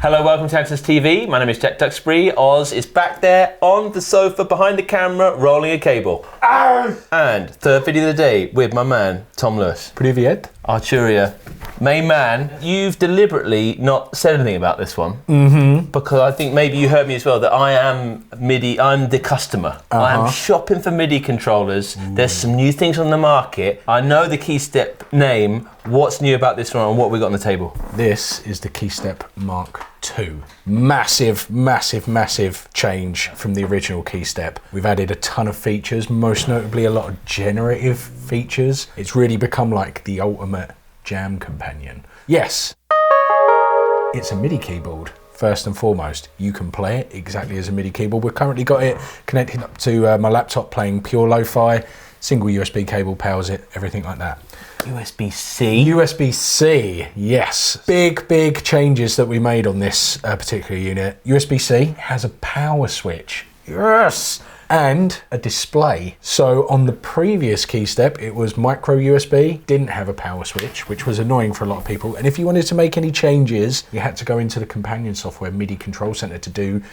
Hello, welcome to Andertons TV. My name is Jack Duxbury. Oz is back there on the sofa behind the camera, rolling a cable. And third video of the day with my man, Tom Lewis. Привет. Arturia. Main man, you've deliberately not said anything about this one. Because I think maybe you heard me as well, that I am MIDI, I'm the customer. I am shopping for MIDI controllers. There's some new things on the market. I know the KeyStep name. What's new about this one and what we got on the table? This is the KeyStep Mk2. Massive, massive, massive change from the original KeyStep. We've added a ton of features, most notably a lot of generative features. It's really become like the ultimate jam companion. Yes, it's a MIDI keyboard. First and foremost, you can play it exactly as a MIDI keyboard. We've currently got it connected up to my laptop playing pure lo-fi. Single USB cable powers it, everything like that. USB-C? USB-C, yes. Big changes that we made on this particular unit. USB-C has a power switch. Yes! And a display. So on the previous KeyStep, it was micro USB, didn't have a power switch, which was annoying for a lot of people. And if you wanted to make any changes, you had to go into the companion software MIDI Control Center to do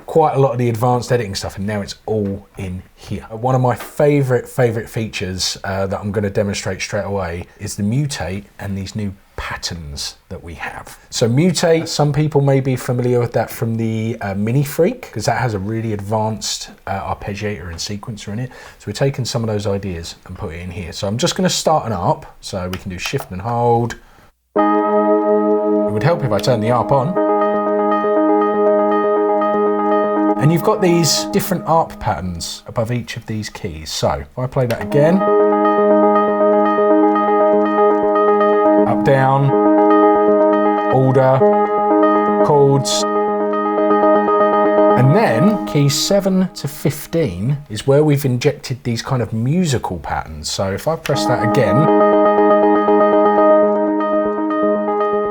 quite a lot of the advanced editing stuff, and now it's all in here. One of my favorite features that I'm going to demonstrate straight away is the mutate and these new patterns that we have. So mutate, some people may be familiar with that from the Mini Freak, because that has a really advanced arpeggiator and sequencer in it. So we're taking some of those ideas and put it in here. So I'm just going to start an ARP, so we can do shift and hold. It would help if I turn the ARP on. And you've got these different ARP patterns above each of these keys. So if I play that again, up, down, order, chords, and then keys 7 to 15 is where we've injected these kind of musical patterns. So if I press that again,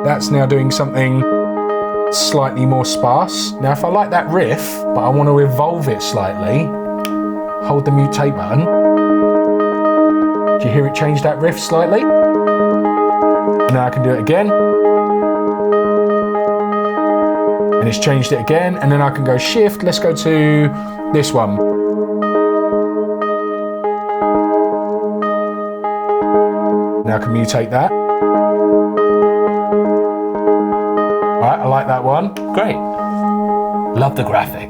that's now doing something slightly more sparse. Now if I like that riff, but I want to evolve it slightly, hold the mutate button. Do you hear it change that riff slightly? And now I can do it again. And it's changed it again, and then I can go shift, let's go to this one. Now I can mutate that. Right, I like that one. Great. Love the graphic.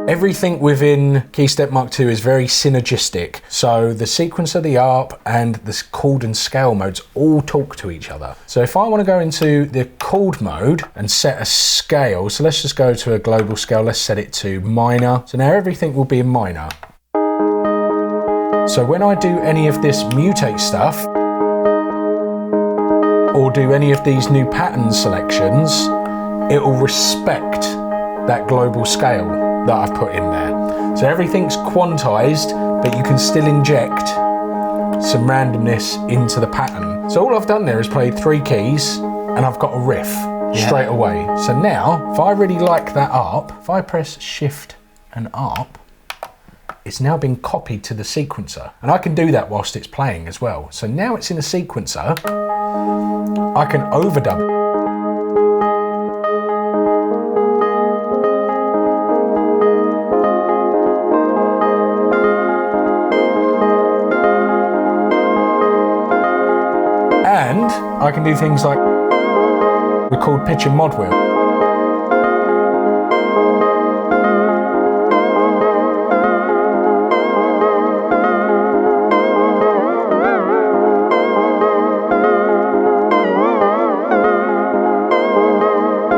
Everything within KeyStep Mk2 is very synergistic. So the sequencer, the ARP, and the chord and scale modes all talk to each other. So if I want to go into the chord mode and set a scale, so let's just go to a global scale, let's set it to minor. So now everything will be in minor. So when I do any of this mutate stuff, or do any of these new pattern selections, it will respect that global scale that I've put in there. So everything's quantized, but you can still inject some randomness into the pattern. So all I've done there is played 3 keys, and I've got a riff straight away. So now, if I really like that ARP, if I press shift and ARP, it's now been copied to the sequencer. And I can do that whilst it's playing as well. So now it's in a sequencer, I can overdub. And I can do things like record pitch and mod wheel.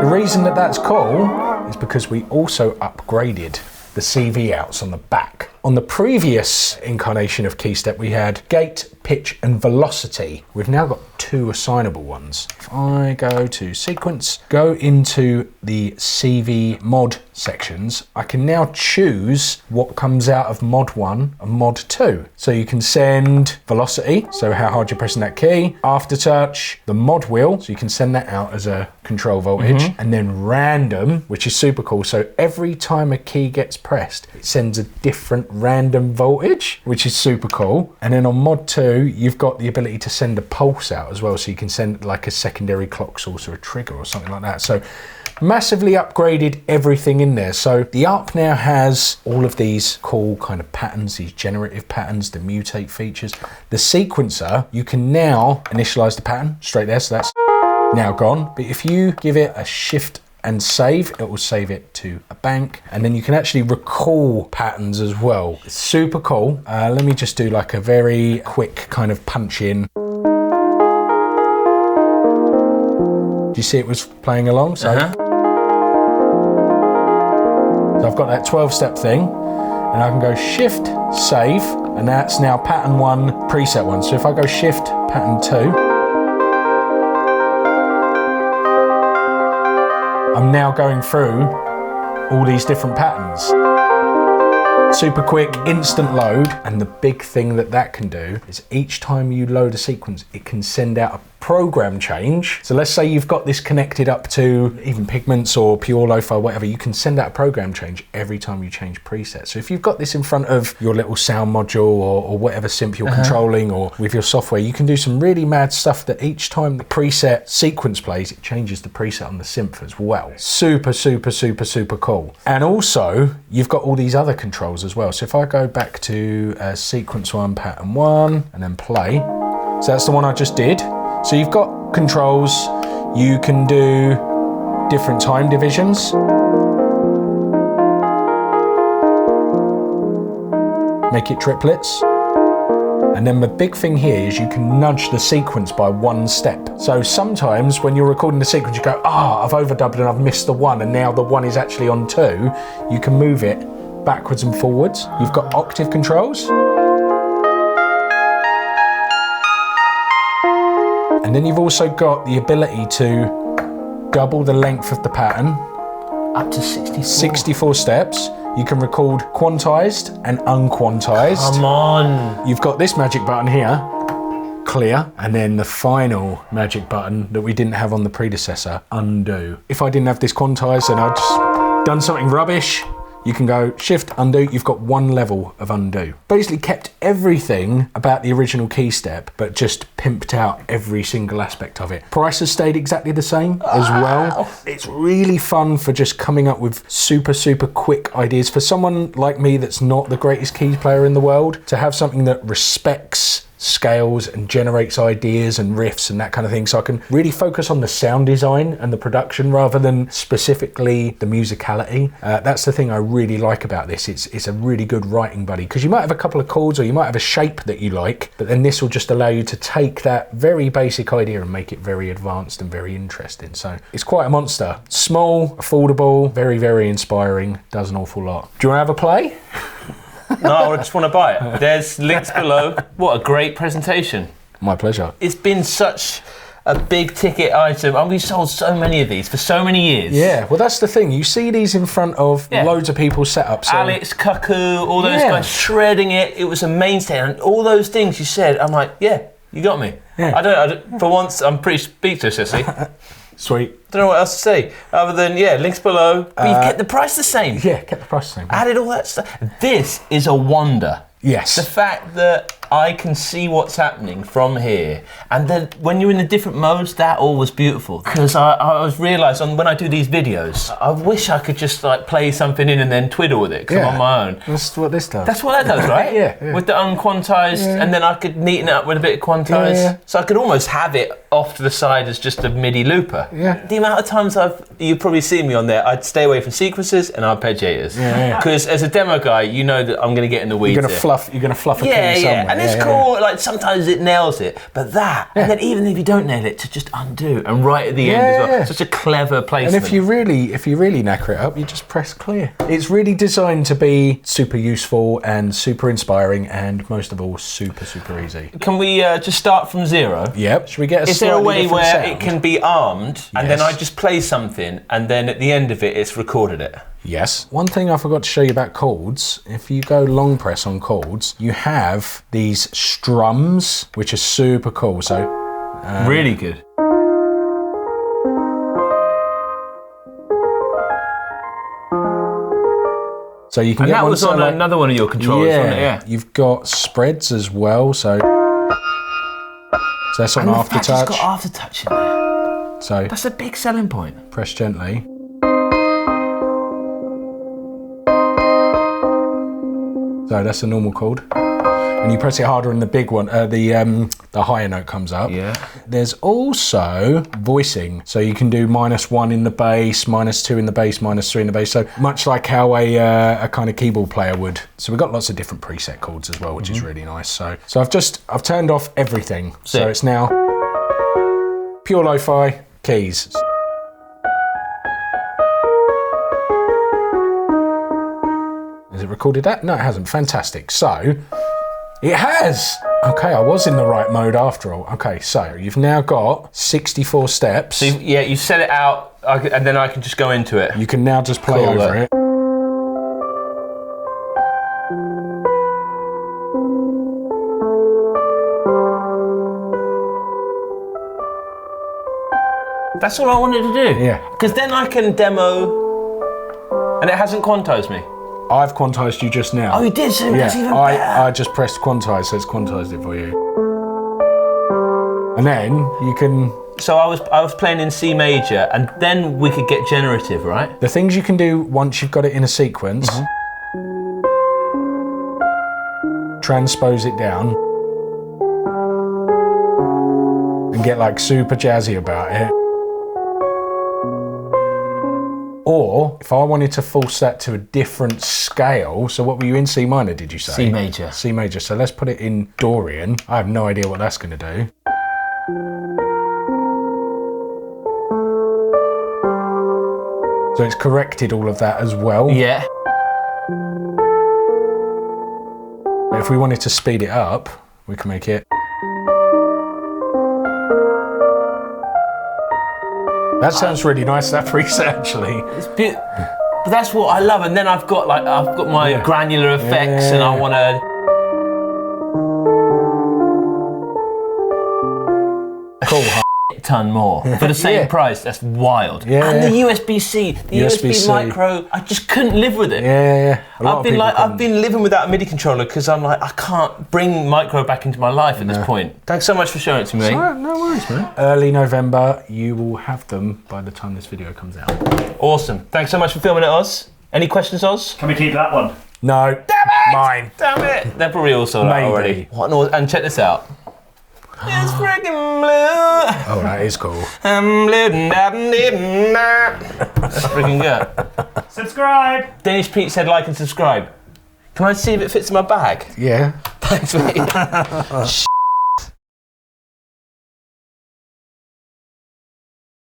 The reason that that's cool is because we also upgraded the CV outs on the back. On the previous incarnation of KeyStep, we had gate, pitch, and velocity. We've now got 2 assignable ones. If I go to sequence, go into the CV mod sections, I can now choose what comes out of mod 1 and mod 2. So you can send velocity, so how hard you're pressing that key, aftertouch, the mod wheel, so you can send that out as a control voltage, and then random, which is super cool. So every time a key gets pressed, it sends a different random voltage, which is super cool. And then on mod 2, you've got the ability to send a pulse out as well, so you can send like a secondary clock source or a trigger or something like that. So massively upgraded everything in there. So the Up now has all of these cool kind of patterns, these generative patterns, the mutate features. The sequencer, you can now initialize the pattern straight there, so that's now gone. But if you give it a shift and save, it will save it to a bank, and then you can actually recall patterns as well. It's super cool. Let me just do like a very quick kind of punch in. Do you see it was playing along? So, so I've got that 12-step thing, and I can go shift, save, and that's now pattern 1, preset 1. So if I go shift, pattern 2, I'm now going through all these different patterns. Super quick, instant load, and the big thing that can do is each time you load a sequence, it can send out a program change. So let's say you've got this connected up to even Pigments or Pure Lo-Fi, whatever, you can send out a program change every time you change presets. So if you've got this in front of your little sound module or whatever synth you're controlling, or with your software, you can do some really mad stuff that each time the preset sequence plays, it changes the preset on the synth as well. Super, super, super, super cool. And also, you've got all these other controls as well. So if I go back to sequence 1, pattern 1, and then play, so that's the one I just did. So you've got controls, you can do different time divisions. Make it triplets. And then the big thing here is you can nudge the sequence by 1 step. So sometimes when you're recording the sequence, you go, I've overdubbed and I've missed the 1, and now the 1 is actually on 2. You can move it backwards and forwards. You've got octave controls. And then you've also got the ability to double the length of the pattern. Up to 64. 64 steps. You can record quantized and unquantized. Come on. You've got this magic button here, clear, and then the final magic button that we didn't have on the predecessor, undo. If I didn't have this quantized and I'd just done something rubbish, you can go shift, undo, you've got 1 level of undo. Basically kept everything about the original KeyStep, but just pimped out every single aspect of it. Price has stayed exactly the same as well. It's really fun for just coming up with super, super quick ideas. For someone like me that's not the greatest keys player in the world, to have something that respects scales and generates ideas and riffs and that kind of thing, so I can really focus on the sound design and the production rather than specifically the musicality. That's the thing I really like about this. It's a really good writing buddy, because you might have a couple of chords or you might have a shape that you like, but then this will just allow you to take that very basic idea and make it very advanced and very interesting. So it's quite a monster. Small, affordable, very, very inspiring, does an awful lot. Do you want to have a play? No, I just want to buy it. There's links below. What a great presentation. My pleasure. It's been such a big ticket item, and we've sold so many of these for so many years. Yeah, well that's the thing. You see these in front of loads of people's setups. So. Alex, Cuckoo, all those guys shredding it. It was a mainstay, and all those things you said, I'm like, yeah, you got me. Yeah. I don't for once, I'm pretty speechless, Sissy. Sweet. Don't know what else to say other than links below. But you kept the price the same. Yeah, kept the price the same. Added all that stuff. This is a wonder. Yes. The fact that I can see what's happening from here, and then when you're in the different modes, that all was beautiful. Because I was realising when I do these videos, I wish I could just like play something in and then twiddle with it, because I'm on my own. That's what this does. That's what that does, right? Yeah. With the unquantized, and then I could neaten it up with a bit of quantized. Yeah. So I could almost have it off to the side as just a MIDI looper. Yeah. The amount of times you've probably seen me on there, I'd stay away from sequences and arpeggiators. Because as a demo guy, you know that I'm going to get in the weeds. You're going to fluff a key somewhere. And it's cool. Like sometimes it nails it, but and then even if you don't nail it, to just undo and right at the end as well. Such a clever placement. And if you really knacker it up, you just press clear. It's really designed to be super useful and super inspiring, and most of all, super, super easy. Can we just start from zero? Yep. Should we get a Is there a way where sound? it can be armed, and then I just play something, and then at the end of it, it's recorded it? Yes. One thing I forgot to show you about chords, if you go long press on chords, you have these strums, which are super cool. So really good. So you can and get that one was on like, another one of your controllers, wasn't it? Yeah. You've got spreads as well, so So that's on And the fact aftertouch. it's got aftertouch in there. So That's a big selling point. press gently. So that's a normal chord. And you press it harder and the big one, the higher note comes up. Yeah. There's also voicing. So you can do -1 in the bass, -2 in the bass, -3 in the bass. So much like how a kind of keyboard player would. So we've got lots of different preset chords as well, which is really nice. So I've turned off everything. Sick. So it's now pure lo-fi keys. Has it recorded that? No, it hasn't. Fantastic. So it has. Okay, I was in the right mode after all. Okay, so you've now got 64 steps. So you set it out, and then I can just go into it. You can now just play Cool, over it. That's all I wanted to do. Yeah. Because then I can demo, and it hasn't quantized me. I've quantized you just now. Oh, you did? So that's even I better. just pressed quantize, so it's quantized it for you. And then you can. So I was playing in C major, and then we could get generative, right? The things you can do once you've got it in a sequence. Transpose it down. And get like super jazzy about it. Or if I wanted to force that to a different scale, so what were you in C minor, did you say? C major. C major, so let's put it in Dorian. I have no idea what that's going to do. So it's corrected all of that as well. Yeah. If we wanted to speed it up, we can make it. That sounds really nice, that preset actually. It's but that's what I love, and then I've got my granular effects, and I want to. Cool. Ton more for the same price. That's wild. Yeah, and the USB-C, the USB micro, I just couldn't live with it. Yeah. I've been living without a MIDI controller because I'm like, I can't bring micro back into my life at this point. Thanks so much for showing it to me. Alright, no worries, man. Early November, you will have them by the time this video comes out. Awesome. Thanks so much for filming it, Oz. Any questions, Oz? Can we keep that one? No. Damn it! Mine. Damn it! They're probably all sold out Maybe. already. And check this out. It's freaking blue. Oh, that is cool. I'm blue. That's freaking good. Subscribe! Danish Pete said like and subscribe. Can I see if it fits in my bag? Yeah. Thanks, mate.